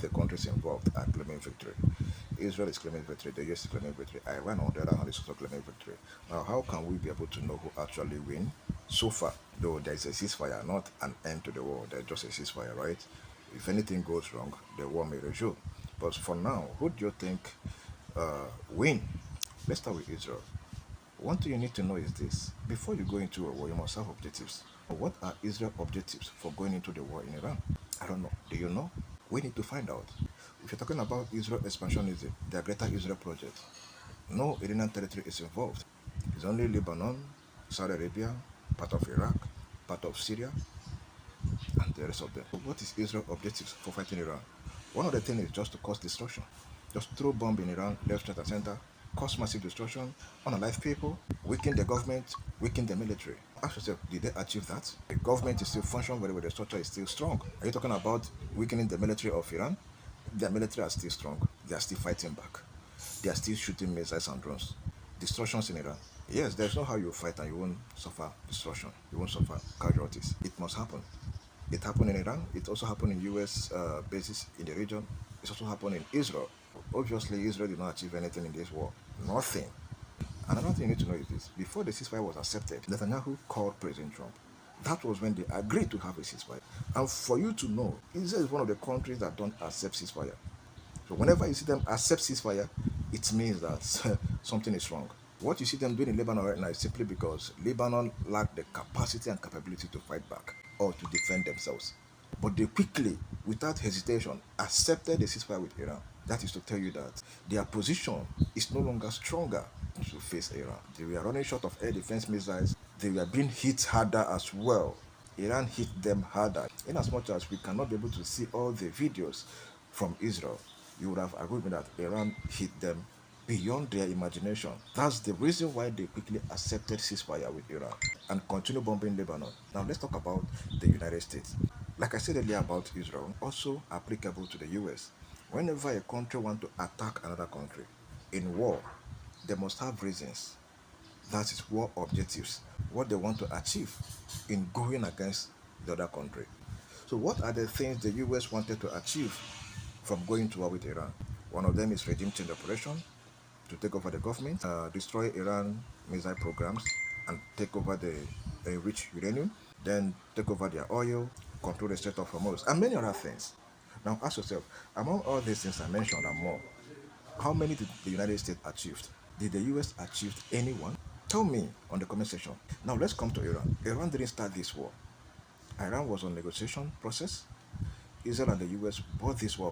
the countries involved are claiming victory. Israel is claiming victory, the US is claiming victory, Iran on the other hand is also claiming victory. Now, how can we be able to know who actually win? So far, though there is a ceasefire, not an end to the war, there's just a ceasefire, right? If anything goes wrong, the war may resume. But for now, who do you think win? Let's start with Israel. One thing you need to know is this. Before you go into a war, you must have objectives. What are Israel's objectives for going into the war in Iran? I don't know. Do you know? We need to find out. If you're talking about Israel expansionism, the Greater Israel Project, no Iranian territory is involved. It's only Lebanon, Saudi Arabia, part of Iraq, part of Syria, and the rest of them. What is Israel's objectives for fighting Iran? One of the things is just to cause destruction. Just throw bomb in Iran, left, right, and center, cause massive destruction, unalive people, weaken the government, weaken the military. Ask yourself, did they achieve that? The government is still functioning very well, the structure is still strong. Are you talking about weakening the military of Iran? The military are still strong. They are still fighting back. They are still shooting missiles and drones. Destructions in Iran. Yes, there's no how you fight and you won't suffer destruction. You won't suffer casualties. It must happen. It happened in Iran. It also happened in US bases in the region. It's also happened in Israel. Obviously, Israel did not achieve anything in this war. Nothing. Another thing you need to know is this. Before the ceasefire was accepted, Netanyahu called President Trump. That was when they agreed to have a ceasefire. And for you to know, Israel is one of the countries that don't accept ceasefire. So whenever you see them accept ceasefire, it means that something is wrong. What you see them doing in Lebanon right now is simply because Lebanon lack the capacity and capability to fight back or to defend themselves. But they quickly, without hesitation, accepted the ceasefire with Iran. That is to tell you that their position is no longer stronger to face Iran. They were running short of air defense missiles. They were being hit harder as well. Iran hit them harder. In as much as we cannot be able to see all the videos from Israel, you would have agreed with that Iran hit them beyond their imagination. That's the reason why they quickly accepted ceasefire with Iran and continue bombing Lebanon. Now let's talk about the United States. Like I said earlier about Israel, also applicable to the US. Whenever a country wants to attack another country in war, they must have reasons. That is war objectives, what they want to achieve in going against the other country. So what are the things the US wanted to achieve from going to war with Iran? One of them is regime change operation, to take over the government, destroy Iran missile programs, and take over the enriched uranium, then take over their oil, control the Strait of Hormuz, and many other things. Now ask yourself, among all these things I mentioned and more, how many did the United States achieve? Did the US achieve any one? Tell me on the comment section. Now let's come to Iran. Iran didn't start this war. Iran was on negotiation process. Israel and the US bought this war